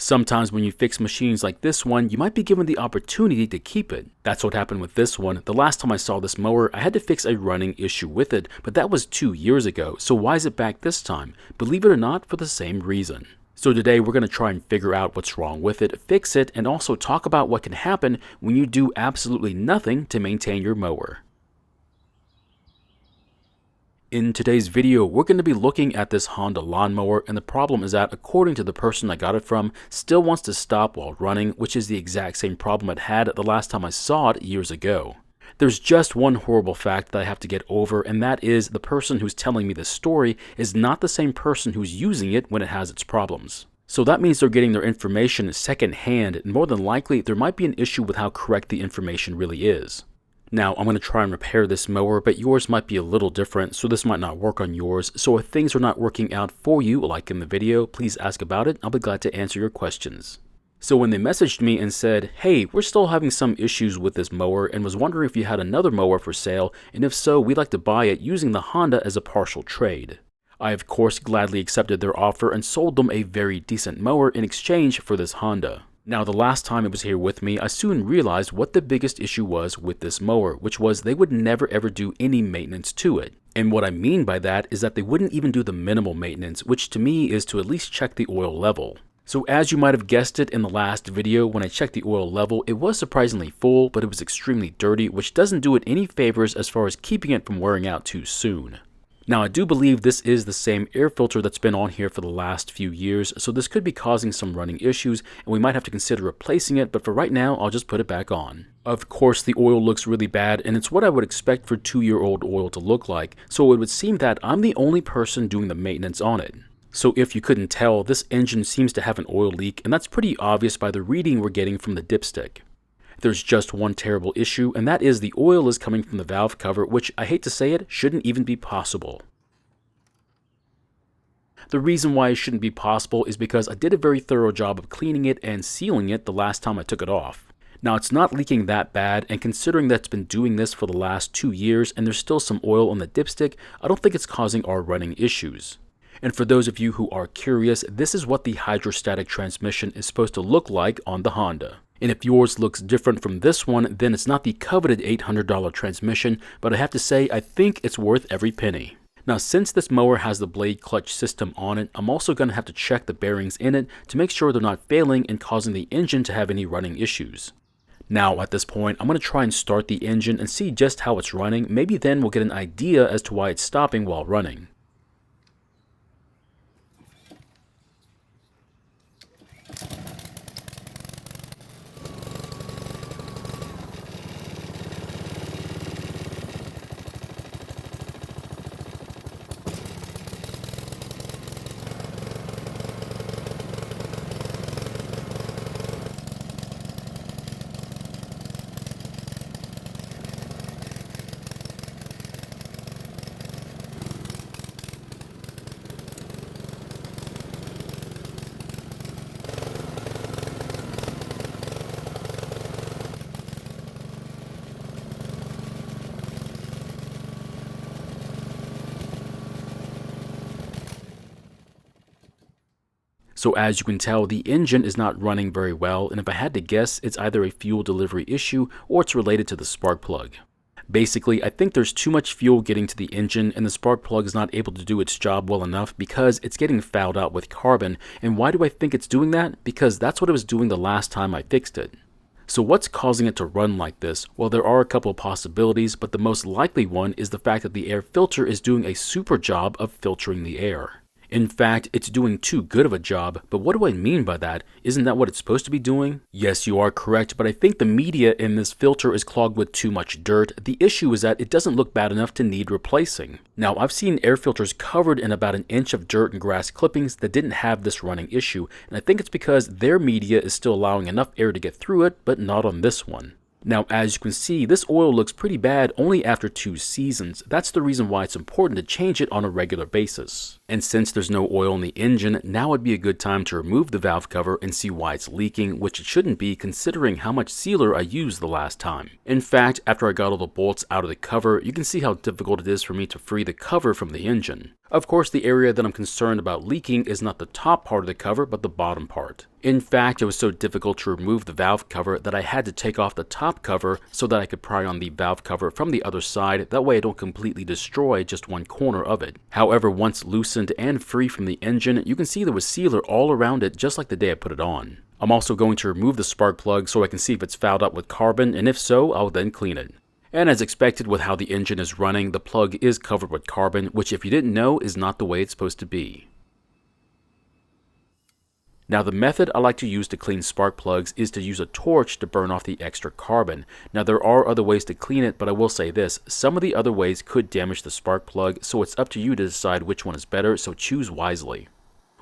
Sometimes when you fix machines like this one, you might be given the opportunity to keep it. That's what happened with this one. The last time I saw this mower, I had to fix a running issue with it, but that was 2 years ago, so why is it back this time? Believe it or not, for the same reason. So today we're going to try and figure out what's wrong with it, fix it, and also talk about what can happen when you do absolutely nothing to maintain your mower. In today's video, we're going to be looking at this Honda lawnmower, and the problem is that, according to the person I got it from, still wants to stop while running, which is the exact same problem it had the last time I saw it years ago. There's just one horrible fact that I have to get over, and that is the person who's telling me this story is not the same person who's using it when it has its problems. So that means they're getting their information secondhand, and more than likely there might be an issue with how correct the information really is. Now, I'm going to try and repair this mower, but yours might be a little different, so this might not work on yours. So if things are not working out for you, like in the video, please ask about it. I'll be glad to answer your questions. So when they messaged me and said, hey, we're still having some issues with this mower and was wondering if you had another mower for sale, and if so, we'd like to buy it using the Honda as a partial trade. I of course gladly accepted their offer and sold them a very decent mower in exchange for this Honda. Now, the last time it was here with me, I soon realized what the biggest issue was with this mower, which was they would never ever do any maintenance to it. And what I mean by that is that they wouldn't even do the minimal maintenance, which to me is to at least check the oil level. So as you might have guessed it in the last video, when I checked the oil level, it was surprisingly full, but it was extremely dirty, which doesn't do it any favors as far as keeping it from wearing out too soon. Now, I do believe this is the same air filter that's been on here for the last few years, so this could be causing some running issues, and we might have to consider replacing it, but for right now, I'll just put it back on. Of course, the oil looks really bad, and it's what I would expect for 2-year-old oil to look like, so it would seem that I'm the only person doing the maintenance on it. So if you couldn't tell, this engine seems to have an oil leak, and that's pretty obvious by the reading we're getting from the dipstick. There's just one terrible issue, and that is the oil is coming from the valve cover, which, I hate to say it, shouldn't even be possible. The reason why it shouldn't be possible is because I did a very thorough job of cleaning it and sealing it the last time I took it off. Now, it's not leaking that bad, and considering that it's been doing this for the last 2 years and there's still some oil on the dipstick, I don't think it's causing our running issues. And for those of you who are curious, this is what the hydrostatic transmission is supposed to look like on the Honda. And if yours looks different from this one, then it's not the coveted $800 transmission, but I have to say, I think it's worth every penny. Now, since this mower has the blade clutch system on it, I'm also going to have to check the bearings in it to make sure they're not failing and causing the engine to have any running issues. Now, at this point, I'm going to try and start the engine and see just how it's running. Maybe then we'll get an idea as to why it's stopping while running. So as you can tell, the engine is not running very well, and if I had to guess, it's either a fuel delivery issue or it's related to the spark plug. Basically, I think there's too much fuel getting to the engine and the spark plug is not able to do its job well enough because it's getting fouled out with carbon. And why do I think it's doing that? Because that's what it was doing the last time I fixed it. So what's causing it to run like this? Well, there are a couple of possibilities, but the most likely one is the fact that the air filter is doing a super job of filtering the air. In fact, it's doing too good of a job, but what do I mean by that? Isn't that what it's supposed to be doing? Yes, you are correct, but I think the media in this filter is clogged with too much dirt. The issue is that it doesn't look bad enough to need replacing. Now, I've seen air filters covered in about an inch of dirt and grass clippings that didn't have this running issue, and I think it's because their media is still allowing enough air to get through it, but not on this one. Now, as you can see, this oil looks pretty bad only after 2 seasons. That's the reason why it's important to change it on a regular basis. And since there's no oil in the engine, now would be a good time to remove the valve cover and see why it's leaking, which it shouldn't be considering how much sealer I used the last time. In fact, after I got all the bolts out of the cover, you can see how difficult it is for me to free the cover from the engine. Of course, the area that I'm concerned about leaking is not the top part of the cover, but the bottom part. In fact, it was so difficult to remove the valve cover that I had to take off the top cover so that I could pry on the valve cover from the other side, that way I don't completely destroy just one corner of it. However, once loosened and free from the engine, you can see there was sealer all around it just like the day I put it on. I'm also going to remove the spark plug so I can see if it's fouled up with carbon, and if so, I'll then clean it. And as expected with how the engine is running, the plug is covered with carbon, which if you didn't know is not the way it's supposed to be. Now the method I like to use to clean spark plugs is to use a torch to burn off the extra carbon. Now there are other ways to clean it, but I will say this, some of the other ways could damage the spark plug, so it's up to you to decide which one is better, so choose wisely.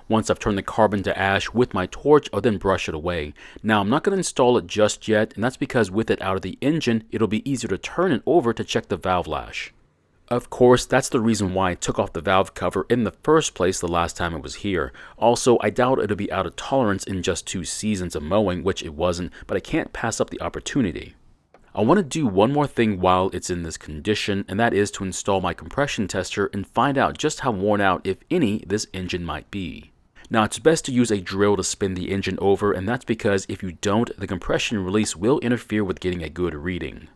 Once I've turned the carbon to ash with my torch, I'll then brush it away. Now I'm not going to install it just yet, and that's because with it out of the engine, it'll be easier to turn it over to check the valve lash. Of course, that's the reason why I took off the valve cover in the first place the last time it was here. Also, I doubt it'll be out of tolerance in just 2 seasons of mowing, which it wasn't, but I can't pass up the opportunity. I want to do one more thing while it's in this condition, and that is to install my compression tester and find out just how worn out, if any, this engine might be. Now it's best to use a drill to spin the engine over, and that's because if you don't, the compression release will interfere with getting a good reading.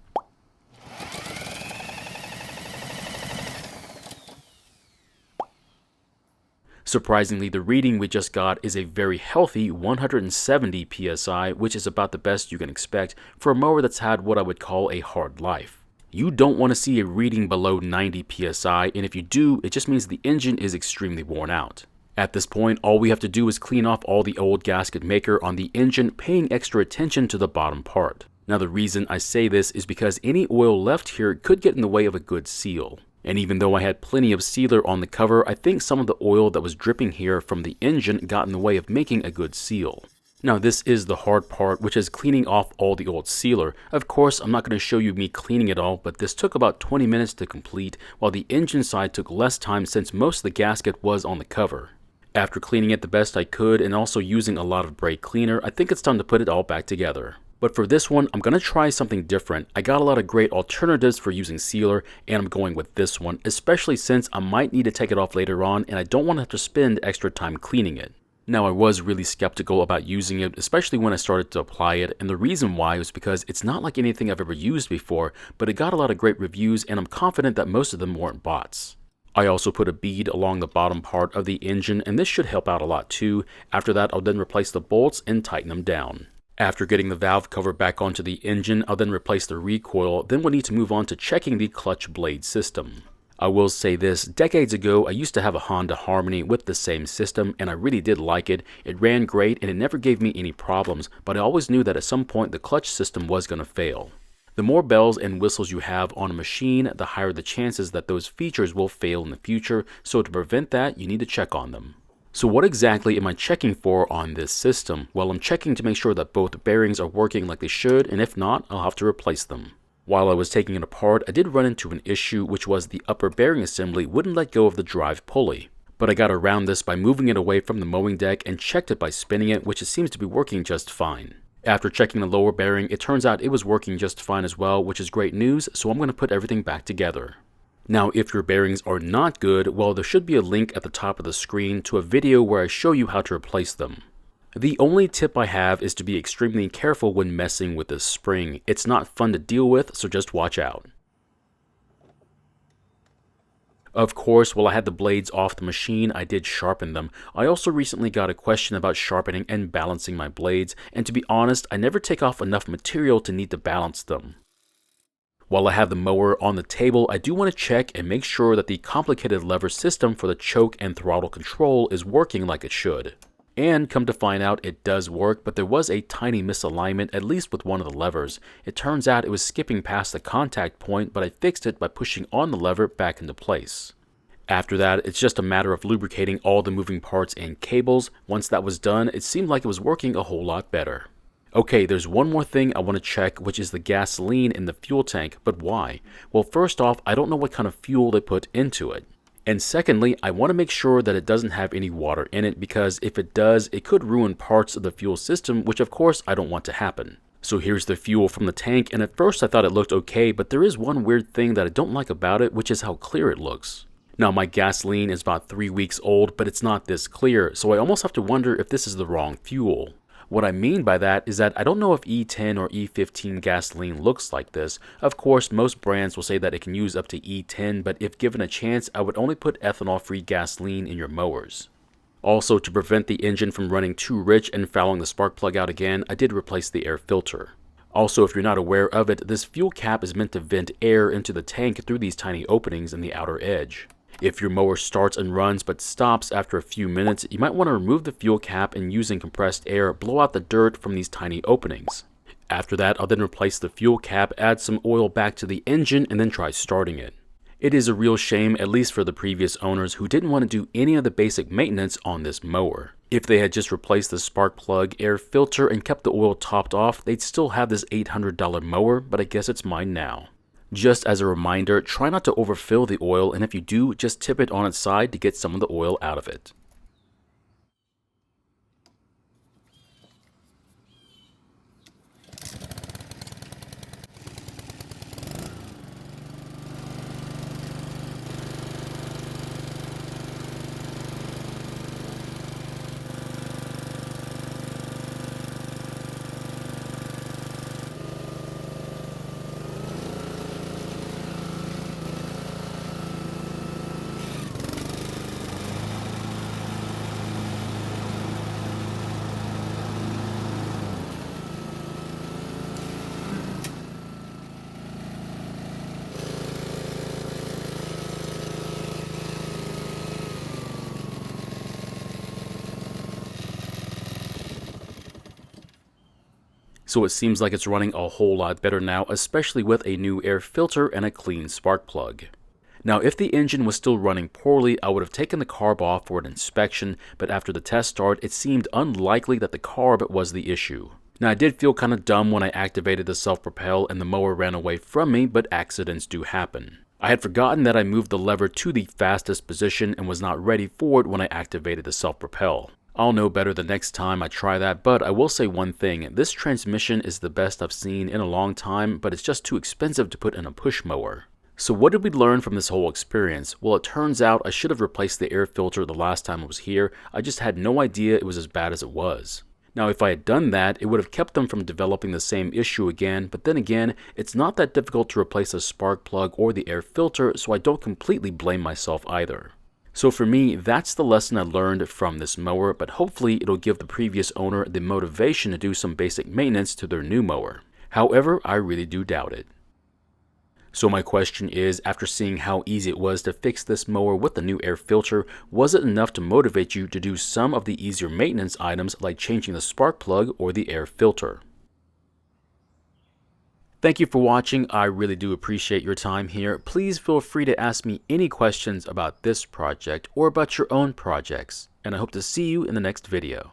Surprisingly, the reading we just got is a very healthy 170 psi, which is about the best you can expect for a mower that's had what I would call a hard life. You don't want to see a reading below 90 psi, and if you do, it just means the engine is extremely worn out. At this point, all we have to do is clean off all the old gasket maker on the engine, paying extra attention to the bottom part. Now the reason I say this is because any oil left here could get in the way of a good seal. And even though I had plenty of sealer on the cover, I think some of the oil that was dripping here from the engine got in the way of making a good seal. Now this is the hard part, which is cleaning off all the old sealer. Of course, I'm not going to show you me cleaning it all, but this took about 20 minutes to complete, while the engine side took less time since most of the gasket was on the cover. After cleaning it the best I could and also using a lot of brake cleaner, I think it's time to put it all back together. But for this one, I'm going to try something different. I got a lot of great alternatives for using sealer, and I'm going with this one, especially since I might need to take it off later on and I don't want to have to spend extra time cleaning it. Now I was really skeptical about using it, especially when I started to apply it, and the reason why was because it's not like anything I've ever used before, but it got a lot of great reviews and I'm confident that most of them weren't bots. I also put a bead along the bottom part of the engine, and this should help out a lot too. After that, I'll then replace the bolts and tighten them down. After getting the valve cover back onto the engine, I'll then replace the recoil, then we'll need to move on to checking the clutch blade system. I will say this, decades ago I used to have a Honda Harmony with the same system, and I really did like it. It ran great and it never gave me any problems, but I always knew that at some point the clutch system was going to fail. The more bells and whistles you have on a machine, the higher the chances that those features will fail in the future, so to prevent that, you need to check on them. So what exactly am I checking for on this system? Well, I'm checking to make sure that both bearings are working like they should, and if not, I'll have to replace them. While I was taking it apart, I did run into an issue, which was the upper bearing assembly wouldn't let go of the drive pulley. But I got around this by moving it away from the mowing deck and checked it by spinning it, which it seems to be working just fine. After checking the lower bearing, it turns out it was working just fine as well, which is great news, so I'm going to put everything back together. Now, if your bearings are not good, well, there should be a link at the top of the screen to a video where I show you how to replace them. The only tip I have is to be extremely careful when messing with this spring. It's not fun to deal with, so just watch out. Of course, while I had the blades off the machine, I did sharpen them. I also recently got a question about sharpening and balancing my blades, and to be honest, I never take off enough material to need to balance them. While I have the mower on the table, I do want to check and make sure that the complicated lever system for the choke and throttle control is working like it should. And come to find out, it does work, but there was a tiny misalignment, at least with one of the levers. It turns out it was skipping past the contact point, but I fixed it by pushing on the lever back into place. After that, it's just a matter of lubricating all the moving parts and cables. Once that was done, it seemed like it was working a whole lot better. Okay, there's one more thing I want to check, which is the gasoline in the fuel tank, but why? Well, first off, I don't know what kind of fuel they put into it. And secondly, I want to make sure that it doesn't have any water in it, because if it does, it could ruin parts of the fuel system, which of course I don't want to happen. So here's the fuel from the tank, and at first I thought it looked okay, but there is one weird thing that I don't like about it, which is how clear it looks. Now my gasoline is about 3 weeks old, but it's not this clear, so I almost have to wonder if this is the wrong fuel. What I mean by that is that I don't know if E10 or E15 gasoline looks like this. Of course, most brands will say that it can use up to E10, but if given a chance, I would only put ethanol-free gasoline in your mowers. Also, to prevent the engine from running too rich and fouling the spark plug out again, I did replace the air filter. Also, if you're not aware of it, this fuel cap is meant to vent air into the tank through these tiny openings in the outer edge. If your mower starts and runs but stops after a few minutes, you might want to remove the fuel cap and using compressed air, blow out the dirt from these tiny openings. After that, I'll then replace the fuel cap, add some oil back to the engine, and then try starting it. It is a real shame, at least for the previous owners who didn't want to do any of the basic maintenance on this mower. If they had just replaced the spark plug, air filter, and kept the oil topped off, they'd still have this $800 mower, but I guess it's mine now. Just as a reminder, try not to overfill the oil, and if you do, just tip it on its side to get some of the oil out of it. So it seems like it's running a whole lot better now, especially with a new air filter and a clean spark plug. Now, if the engine was still running poorly, I would have taken the carb off for an inspection, but after the test start, it seemed unlikely that the carb was the issue. Now, I did feel kind of dumb when I activated the self-propel and the mower ran away from me, but accidents do happen. I had forgotten that I moved the lever to the fastest position and was not ready for it when I activated the self-propel. I'll know better the next time I try that, but I will say one thing, this transmission is the best I've seen in a long time, but it's just too expensive to put in a push mower. So what did we learn from this whole experience? Well, it turns out I should have replaced the air filter the last time I was here. I just had no idea it was as bad as it was. Now, if I had done that, it would have kept them from developing the same issue again, but then again, it's not that difficult to replace a spark plug or the air filter, so I don't completely blame myself either. So for me, that's the lesson I learned from this mower, but hopefully it'll give the previous owner the motivation to do some basic maintenance to their new mower. However, I really do doubt it. So my question is, after seeing how easy it was to fix this mower with the new air filter, was it enough to motivate you to do some of the easier maintenance items like changing the spark plug or the air filter? Thank you for watching. I really do appreciate your time here. Please feel free to ask me any questions about this project or about your own projects, and I hope to see you in the next video.